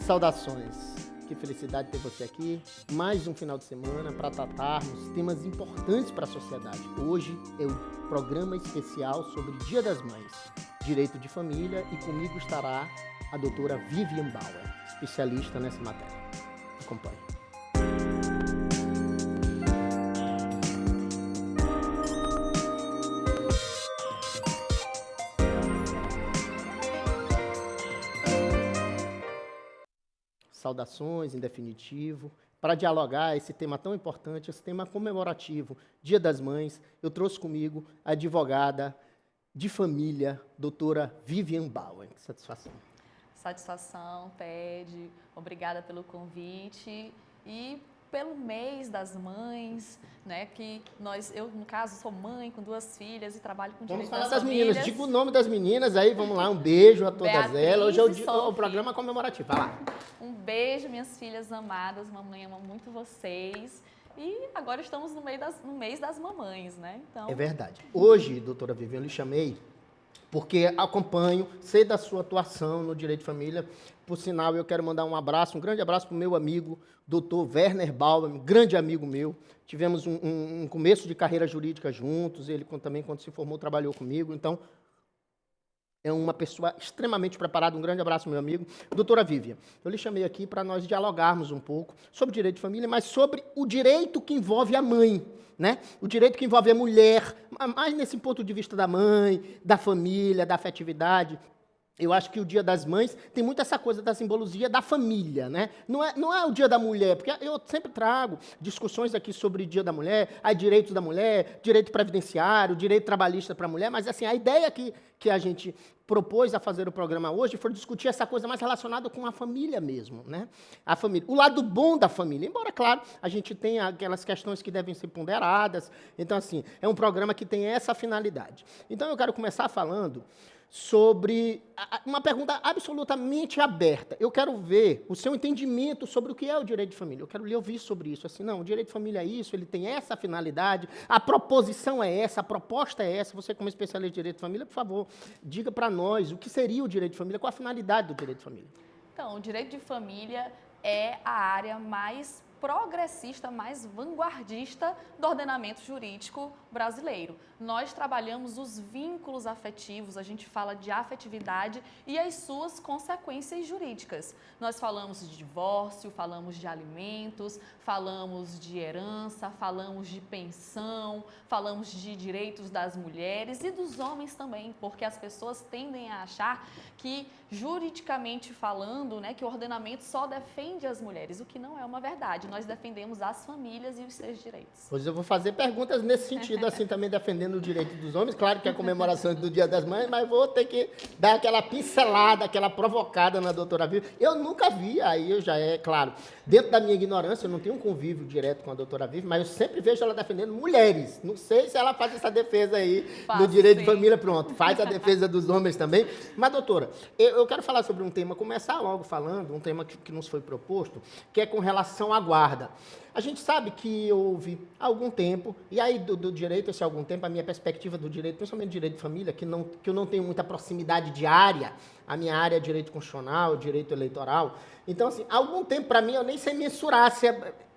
Saudações! Que felicidade ter você aqui. Mais um final de semana para tratarmos temas importantes para a sociedade. Hoje é o programa especial sobre Dia das Mães, Direito de Família, e comigo estará a doutora Vivian Bauer, especialista nessa matéria. Acompanhe. Saudações, em definitivo. Para dialogar esse tema tão importante, esse tema comemorativo, Dia das Mães, eu trouxe comigo a advogada de família, doutora Vivian Bauer. Que satisfação. Satisfação, Ted. Obrigada pelo convite e pelo mês das mães, né? Que eu, no caso, sou mãe com 2 filhas e trabalho com direito das famílias. Vamos falar das meninas. Diga o nome das meninas aí, vamos lá. Um beijo a todas elas. Hoje é o programa comemorativo. Vai lá. Um beijo, minhas filhas amadas. Mamãe ama muito vocês. E agora estamos no mês das mamães, né? Então... É verdade. Hoje, doutora Vivian, eu lhe chamei porque acompanho, sei da sua atuação no direito de família. Por sinal, eu quero mandar um grande abraço para o meu amigo, doutor Werner Bauer, um grande amigo meu. Tivemos um começo de carreira jurídica juntos, ele também, quando se formou, trabalhou comigo. Então, é uma pessoa extremamente preparada. Um grande abraço, meu amigo. Doutora Vivian, eu lhe chamei aqui para nós dialogarmos um pouco sobre direito de família, mas sobre o direito que envolve a mãe, né? O direito que envolve a mulher, mais nesse ponto de vista da mãe, da família, da afetividade. Eu acho que o Dia das Mães tem muito essa coisa da simbologia da família, né? Não é o Dia da Mulher, porque eu sempre trago discussões aqui sobre o Dia da Mulher, direitos da mulher, direito previdenciário, direito trabalhista para a mulher, mas assim, a ideia que a gente propôs a fazer o programa hoje foi discutir essa coisa mais relacionada com a família mesmo, né? A família, o lado bom da família, embora, claro, a gente tenha aquelas questões que devem ser ponderadas. Então, assim, é um programa que tem essa finalidade. Então, eu quero começar falando sobre uma pergunta absolutamente aberta. Eu quero ver o seu entendimento sobre o que é o direito de família. Eu quero lhe ouvir sobre isso. Assim, não, o direito de família é isso, ele tem essa finalidade, a proposição é essa, a proposta é essa. Você, como especialista em direito de família, por favor, diga para nós o que seria o direito de família, qual a finalidade do direito de família. Então, o direito de família é a área mais progressista, mais vanguardista do ordenamento jurídico brasileiro. Nós trabalhamos os vínculos afetivos, a gente fala de afetividade e as suas consequências jurídicas. Nós falamos de divórcio, falamos de alimentos, falamos de herança, falamos de pensão, falamos de direitos das mulheres e dos homens também, porque as pessoas tendem a achar que, juridicamente falando, né, que o ordenamento só defende as mulheres, o que não é uma verdade. Nós defendemos as famílias e os seus direitos. Pois eu vou fazer perguntas nesse sentido, assim, também defendendo o direito dos homens. Claro que é a comemoração do Dia das Mães, mas vou ter que dar aquela pincelada, aquela provocada na doutora Vivian. Eu nunca vi, aí eu já claro, dentro da minha ignorância, eu não tenho um convívio direto com a doutora Vivian, mas eu sempre vejo ela defendendo mulheres. Não sei se ela faz essa defesa aí do direito de família, pronto, faz a defesa dos homens também. Mas, doutora, eu quero falar sobre um tema, começar logo falando, um tema que nos foi proposto, que é com relação à guarda. A gente sabe que houve algum tempo, e aí do direito, esse algum tempo, a minha perspectiva do direito, principalmente direito de família, que eu não tenho muita proximidade de área, a minha área é direito constitucional, direito eleitoral. Então, assim, há algum tempo, para mim, eu nem sei mensurar se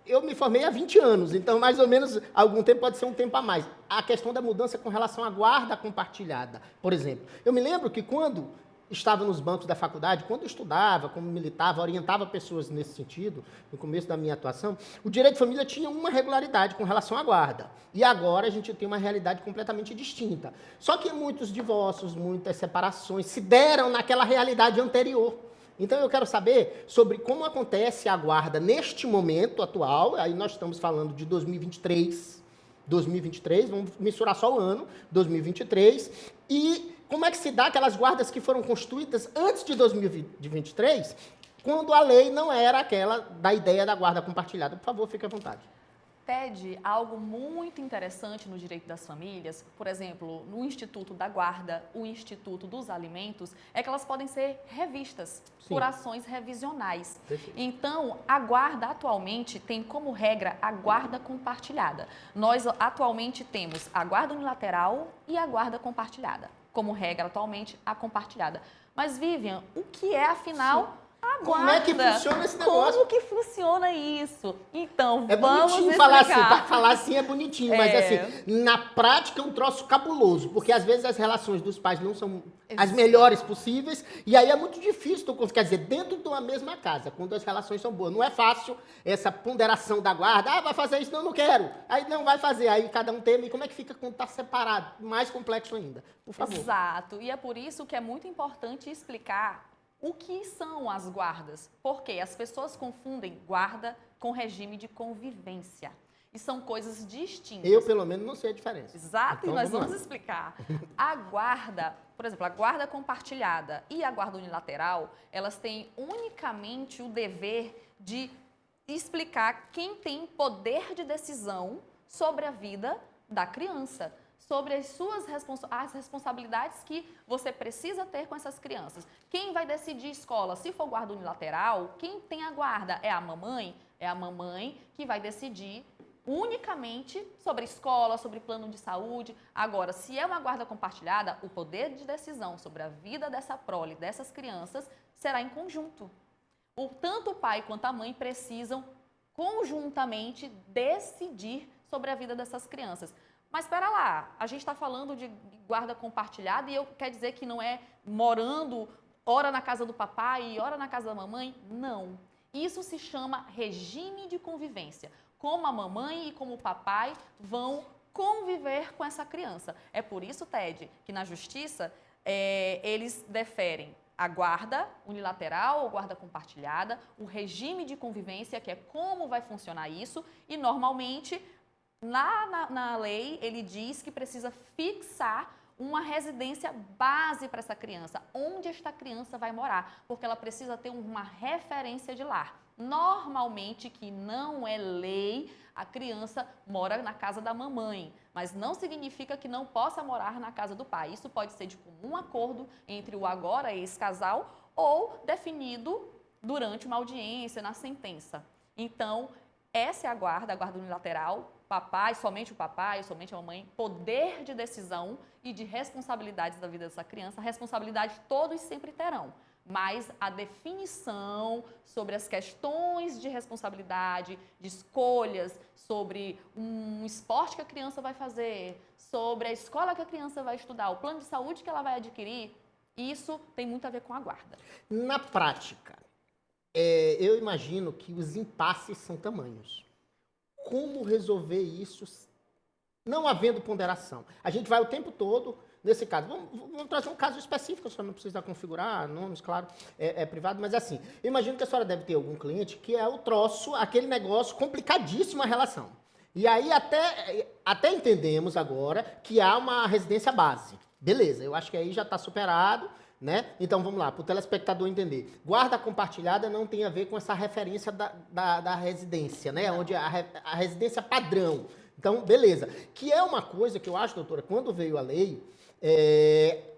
eu me formei há 20 anos, então mais ou menos algum tempo pode ser um tempo a mais. A questão da mudança com relação à guarda compartilhada, por exemplo. Eu me lembro que quando estava nos bancos da faculdade, quando eu estudava, como militava, orientava pessoas nesse sentido, no começo da minha atuação, o direito de família tinha uma regularidade com relação à guarda. E agora a gente tem uma realidade completamente distinta. Só que muitos divórcios, muitas separações se deram naquela realidade anterior. Então, eu quero saber sobre como acontece a guarda neste momento atual, aí nós estamos falando de 2023, vamos mensurar só o ano, 2023, e como é que se dá aquelas guardas que foram construídas antes de 2023, quando a lei não era aquela da ideia da guarda compartilhada. Por favor, fique à vontade. Ted, algo muito interessante no direito das famílias, por exemplo, no Instituto da Guarda, o Instituto dos Alimentos, é que elas podem ser revistas por ações revisionais. Perfeito. Então, a guarda atualmente tem como regra a guarda compartilhada. Nós atualmente temos a guarda unilateral e a guarda compartilhada. Como regra atualmente, a compartilhada. Mas, Vivian, o que é, afinal, Como é que funciona esse negócio? Como que funciona isso? Então, É vamos bonitinho explicar. falar assim, pra falar assim é bonitinho, mas assim, na prática é um troço cabuloso, porque às vezes as relações dos pais não são as melhores possíveis, e aí é muito difícil, quer dizer, dentro de uma mesma casa, quando as relações são boas. Não é fácil essa ponderação da guarda, vai fazer isso, não quero. Aí não vai fazer, aí cada um teme, e como é que fica quando tá separado? Mais complexo ainda, por favor. Exato, e é por isso que é muito importante explicar o que são as guardas? Porque as pessoas confundem guarda com regime de convivência. E são coisas distintas. Eu, pelo menos, não sei a diferença. Exato, então, e nós vamos explicar. A guarda, por exemplo, a guarda compartilhada e a guarda unilateral, elas têm unicamente o dever de explicar quem tem poder de decisão sobre a vida da criança, sobre as suas as responsabilidades que você precisa ter com essas crianças. Quem vai decidir escola? Se for guarda unilateral, quem tem a guarda é a mamãe? É a mamãe que vai decidir unicamente sobre escola, sobre plano de saúde. Agora, se é uma guarda compartilhada, o poder de decisão sobre a vida dessa prole, dessas crianças, será em conjunto. Tanto o pai quanto a mãe precisam conjuntamente decidir sobre a vida dessas crianças. Mas espera lá, a gente está falando de guarda compartilhada e eu quer dizer que não é morando ora na casa do papai e ora na casa da mamãe? Não. Isso se chama regime de convivência. Como a mamãe e como o papai vão conviver com essa criança. É por isso, Ted, que na justiça eles deferem a guarda unilateral ou guarda compartilhada, o regime de convivência, que é como vai funcionar isso, e normalmente na lei, ele diz que precisa fixar uma residência base para essa criança, onde esta criança vai morar, porque ela precisa ter uma referência de lar. Normalmente, que não é lei, a criança mora na casa da mamãe, mas não significa que não possa morar na casa do pai. Isso pode ser de comum acordo entre o agora ex-casal ou definido durante uma audiência, na sentença. Então, essa é a guarda unilateral, papai, somente o papai, somente a mamãe, poder de decisão e de responsabilidades da vida dessa criança. Responsabilidade todos sempre terão, mas a definição sobre as questões de responsabilidade, de escolhas, sobre um esporte que a criança vai fazer, sobre a escola que a criança vai estudar, o plano de saúde que ela vai adquirir, isso tem muito a ver com a guarda. Na prática, eu imagino que os impasses são tamanhos. Como resolver isso não havendo ponderação? A gente vai o tempo todo, nesse caso, vamos trazer um caso específico, a senhora não precisa configurar nomes, claro, é privado, mas assim, eu imagino que a senhora deve ter algum cliente que é o troço, aquele negócio complicadíssimo a relação. E aí até entendemos agora que há uma residência base. Beleza, eu acho que aí já está superado, né? Então, vamos lá, para o telespectador entender. Guarda compartilhada não tem a ver com essa referência da residência, né? Onde a residência padrão. Então, beleza. Que é uma coisa que eu acho, doutora, quando veio a lei,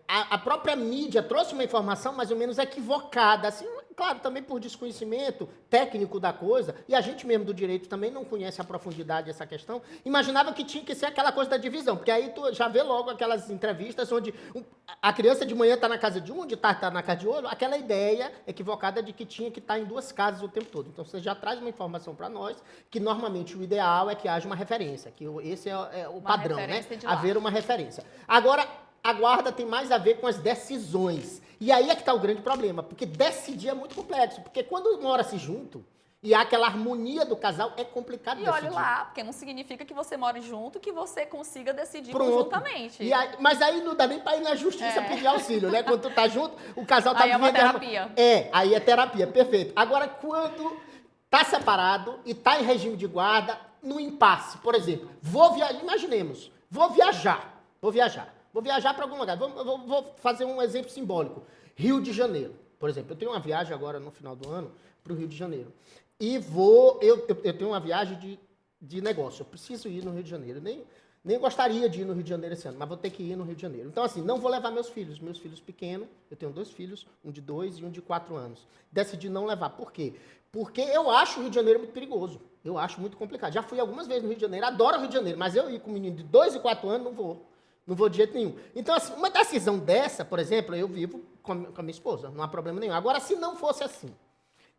a própria mídia trouxe uma informação mais ou menos equivocada, assim, claro, também por desconhecimento técnico da coisa, e a gente mesmo do direito também não conhece a profundidade dessa questão, imaginava que tinha que ser aquela coisa da divisão, porque aí tu já vê logo aquelas entrevistas onde a criança de manhã está na casa de um, de tarde está na casa de outro, aquela ideia equivocada de que tinha que estar em duas casas o tempo todo. Então, você já traz uma informação para nós, que normalmente o ideal é que haja uma referência, que esse é o padrão, né? Haver uma referência. Agora, a guarda tem mais a ver com as decisões. E aí é que está o grande problema, porque decidir é muito complexo. Porque quando mora-se junto e há aquela harmonia do casal, é complicado decidir. E olha lá, porque não significa que você more junto, que você consiga decidir conjuntamente. Mas aí não dá nem para ir na justiça pedir auxílio, né? Quando tu tá junto, o casal tá vivendo... Aí é uma terapia. Aí é terapia, perfeito. Agora, quando tá separado e tá em regime de guarda, no impasse, por exemplo, imaginemos, vou viajar para algum lugar. Vou fazer um exemplo simbólico. Rio de Janeiro, por exemplo. Eu tenho uma viagem agora no final do ano para o Rio de Janeiro. E eu tenho uma viagem de negócio. Eu preciso ir no Rio de Janeiro. Nem gostaria de ir no Rio de Janeiro esse ano, mas vou ter que ir no Rio de Janeiro. Então, assim, não vou levar meus filhos pequenos. Eu tenho 2 filhos, um de 2 e um de 4 anos. Decidi não levar. Por quê? Porque eu acho o Rio de Janeiro muito perigoso. Eu acho muito complicado. Já fui algumas vezes no Rio de Janeiro, adoro o Rio de Janeiro, mas eu ir com um menino de 2 e 4 anos, não vou. Não vou de jeito nenhum. Então, assim, uma decisão dessa, por exemplo, eu vivo com a minha esposa, não há problema nenhum. Agora, se não fosse assim,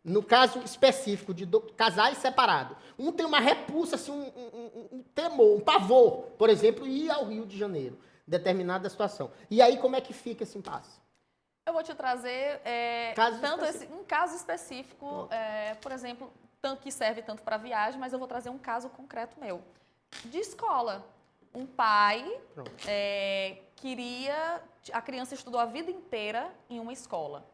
no caso específico de casais separados, um tem uma repulsa, assim, um temor, um pavor, por exemplo, ir ao Rio de Janeiro, em determinada situação. E aí, como é que fica esse impasse? Eu vou te trazer um caso específico, por exemplo, que serve tanto para viagem, mas eu vou trazer um caso concreto meu. De escola. Um pai a criança estudou a vida inteira em uma escola.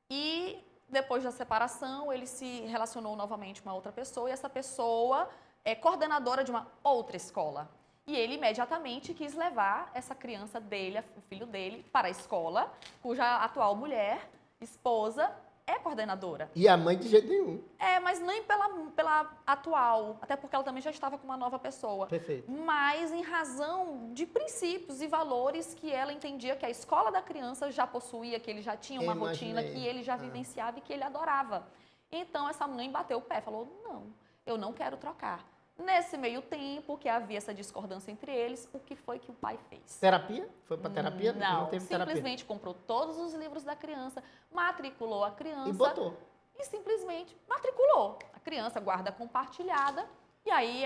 E depois da separação, ele se relacionou novamente com uma outra pessoa, e essa pessoa é coordenadora de uma outra escola. E ele imediatamente quis levar essa criança dele, o filho dele, para a escola, cuja atual mulher, esposa, é coordenadora. E a mãe de jeito nenhum. Mas nem pela atual, até porque ela também já estava com uma nova pessoa. Perfeito. Mas em razão de princípios e valores que ela entendia que a escola da criança já possuía, que ele já tinha uma rotina, que ele já vivenciava e que ele adorava. Então essa mãe bateu o pé, falou, não, eu não quero trocar. Nesse meio tempo que havia essa discordância entre eles, o que foi que o pai fez? Terapia? Foi para terapia? Não teve simplesmente terapia. comprou todos os livros da criança, matriculou a criança. E botou. E simplesmente matriculou. A criança, guarda compartilhada. E aí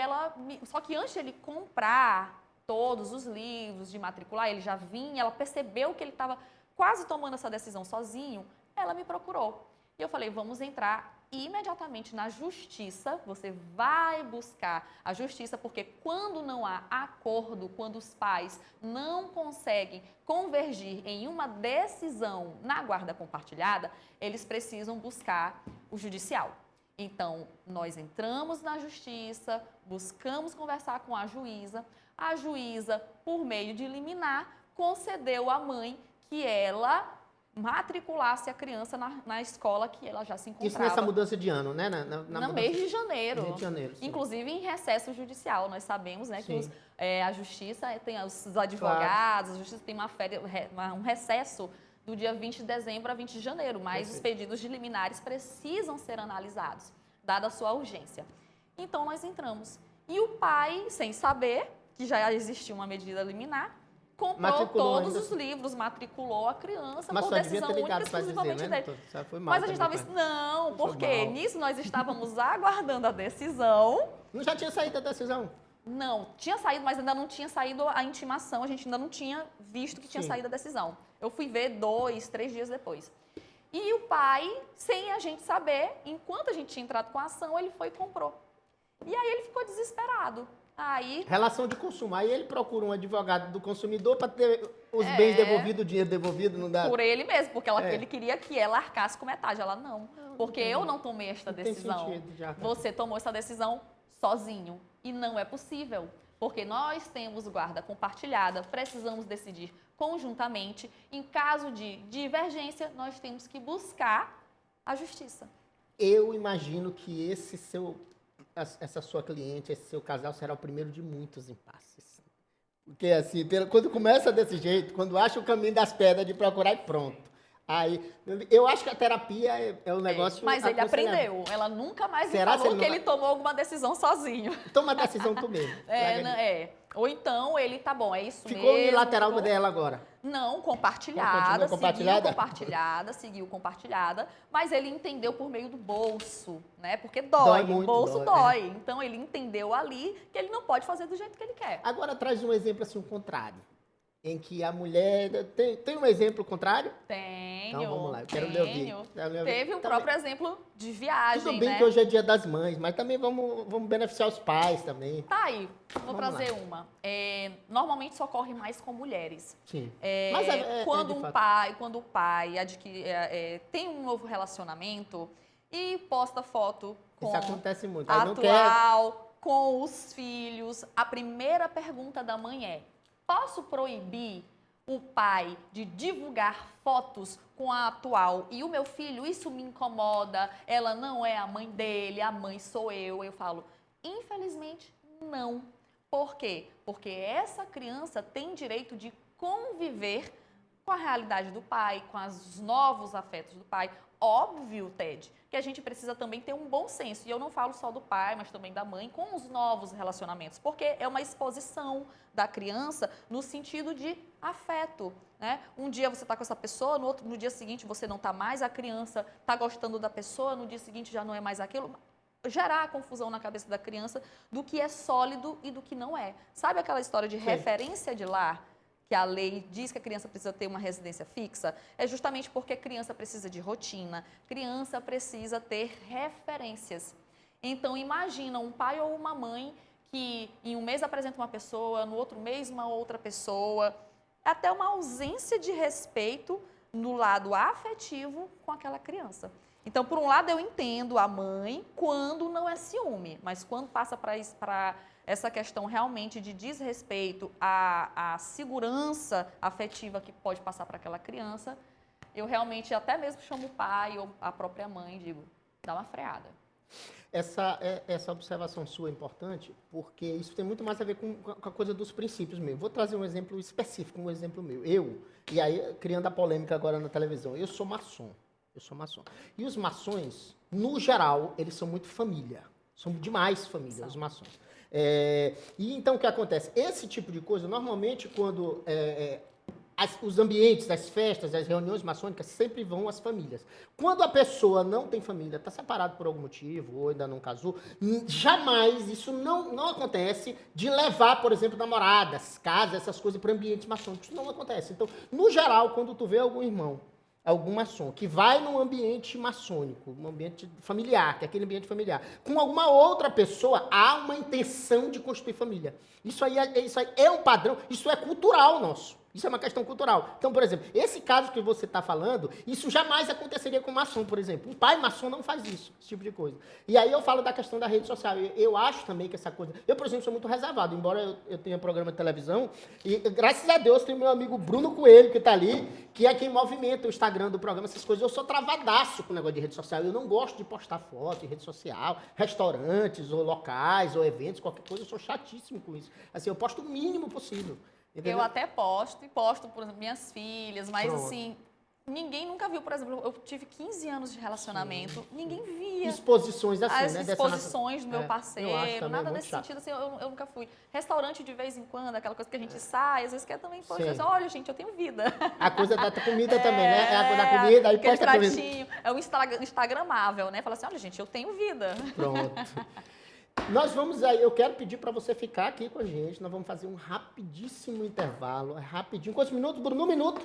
só que antes de ele comprar todos os livros, de matricular, ele já vinha, ela percebeu que ele estava quase tomando essa decisão sozinho, ela me procurou. E eu falei, vamos entrar imediatamente na justiça, você vai buscar a justiça, porque quando não há acordo, quando os pais não conseguem convergir em uma decisão na guarda compartilhada, eles precisam buscar o judicial. Então, nós entramos na justiça, buscamos conversar com a juíza, por meio de liminar, concedeu à mãe que ela matriculasse a criança na escola que ela já se encontrava. Isso nessa mudança de ano, né? No mês de janeiro. Rio de Janeiro, sim. Inclusive em recesso judicial. Nós sabemos, né, que a justiça tem os advogados, claro. A justiça tem um recesso do dia 20 de dezembro a 20 de janeiro, mas os pedidos de liminares precisam ser analisados, dada a sua urgência. Então nós entramos. E o pai, sem saber que já existia uma medida liminar, comprou todos os livros, matriculou a criança por decisão única exclusivamente dele. Mas a gente estava não, porque nisso nós estávamos aguardando a decisão. Não já tinha saído a decisão? Não, tinha saído, mas ainda não tinha saído a intimação, a gente ainda não tinha visto que tinha saído a decisão. Eu fui ver 2, 3 dias depois. E o pai, sem a gente saber, enquanto a gente tinha entrado com a ação, ele foi e comprou. E aí ele ficou desesperado. Relação de consumo. Aí ele procura um advogado do consumidor para ter os bens devolvidos, o dinheiro devolvido, não dá? Por ele mesmo, porque ele queria que ela arcasse com metade. Ela, não, porque eu não tomei esta decisão. Você tomou essa decisão sozinho. E não é possível, porque nós temos guarda compartilhada, precisamos decidir conjuntamente. Em caso de divergência, nós temos que buscar a justiça. Eu imagino que essa sua cliente, esse seu casal será o primeiro de muitos impasses. Porque assim, quando começa desse jeito, quando acha o caminho das pedras de procurar, e pronto. Aí, eu acho que a terapia é um negócio... Mas ele aprendeu. Ela nunca mais me falou que ele tomou alguma decisão sozinho. Toma a decisão tu mesmo. Ou então ele, tá bom, é isso Ficou mesmo. Ficou unilateral dela agora? Não, seguiu compartilhada, mas ele entendeu por meio do bolso, né? Porque dói muito, bolso dói. Então ele entendeu ali que ele não pode fazer do jeito que ele quer. Agora traz um exemplo assim, o contrário. Em que a mulher... Tem um exemplo contrário? Tenho. Então vamos lá, eu quero ler ouvir. Teve um próprio exemplo de viagem, Tudo bem que hoje é dia das mães, mas também vamos beneficiar os pais também. Tá aí, vou trazer uma. Normalmente isso ocorre mais com mulheres. Sim. Mas quando o pai tem um novo relacionamento e posta foto com isso acontece muito. com os filhos, a primeira pergunta da mãe é: posso proibir o pai de divulgar fotos com a atual e o meu filho? Isso me incomoda, ela não é a mãe dele, a mãe sou eu. Eu falo, infelizmente, não. Por quê? Porque essa criança tem direito de conviver com a realidade do pai, com os novos afetos do pai. Óbvio, Ted, que a gente precisa também ter um bom senso. E eu não falo só do pai, mas também da mãe, com os novos relacionamentos. Porque é uma exposição da criança no sentido de afeto, né? Um dia você está com essa pessoa, no dia seguinte você não está mais, a criança está gostando da pessoa, no dia seguinte já não é mais aquilo. Gerar a confusão na cabeça da criança do que é sólido e do que não é. Sabe aquela história de referência de lar? Que a lei diz que a criança precisa ter uma residência fixa, é justamente porque a criança precisa de rotina, criança precisa ter referências. Então, imagina um pai ou uma mãe que em um mês apresenta uma pessoa, no outro mês uma outra pessoa, até uma ausência de respeito no lado afetivo com aquela criança. Então, por um lado, eu entendo a mãe quando não é ciúme, mas quando passa para essa questão realmente de desrespeito à segurança afetiva que pode passar para aquela criança, eu realmente até mesmo chamo o pai ou a própria mãe e digo, dá uma freada. Essa observação sua é importante, porque isso tem muito mais a ver com a coisa dos princípios mesmo. Vou trazer um exemplo específico, um exemplo meu. E aí, criando a polêmica agora na televisão, eu sou maçom. E os maçons, no geral, eles são muito família. São demais família, os maçons. E então o que acontece? Esse tipo de coisa, normalmente, quando os ambientes, as festas, as reuniões maçônicas, sempre vão as famílias. Quando a pessoa não tem família, está separado por algum motivo, ou ainda não casou, jamais isso não acontece de levar, por exemplo, namoradas, casas, essas coisas para ambientes maçônicos. Isso não acontece. Então, no geral, quando tu vê algum irmão, algum maçom, que vai num ambiente maçônico, um ambiente familiar, que é aquele ambiente familiar, com alguma outra pessoa, há uma intenção de constituir família. Isso aí é um padrão, isso é cultural nosso. Isso é uma questão cultural. Então, por exemplo, esse caso que você está falando, isso jamais aconteceria com maçom, por exemplo. Um pai maçom não faz isso, esse tipo de coisa. E aí eu falo da questão da rede social. Eu acho também que essa coisa... Eu, por exemplo, sou muito reservado, embora eu tenha programa de televisão, e graças a Deus tem meu amigo Bruno Coelho, que está ali, que é quem movimenta o Instagram do programa, essas coisas. Eu sou travadaço com o negócio de rede social. Eu não gosto de postar foto em rede social, restaurantes, ou locais, ou eventos, qualquer coisa. Eu sou chatíssimo com isso. Assim, eu posto o mínimo possível. Entendeu? Eu até posto, por exemplo, minhas filhas, mas Pronto. Assim, ninguém nunca viu, por exemplo, eu tive 15 anos de relacionamento, ninguém via. Exposições assim, as né? exposições do meu parceiro, nada nesse chato. sentido, assim, eu nunca fui. Restaurante de vez em quando, aquela coisa que a gente sai, às vezes quer também, poxa, assim, olha, gente, eu tenho vida. A coisa da comida também, né? É a coisa da comida, aí posta a comida. É o instagramável, né? Fala assim, olha, gente, eu tenho vida. Pronto. Nós vamos aí, eu quero pedir para você ficar aqui com a gente, nós vamos fazer um rapidíssimo intervalo, rapidinho. Quantos minutos, Bruno? 1 minuto?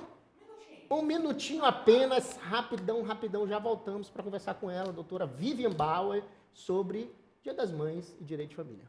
Um minutinho apenas, rapidão, já voltamos para conversar com ela, a doutora Vivian Bauer, sobre Dia das Mães e Direito de Família.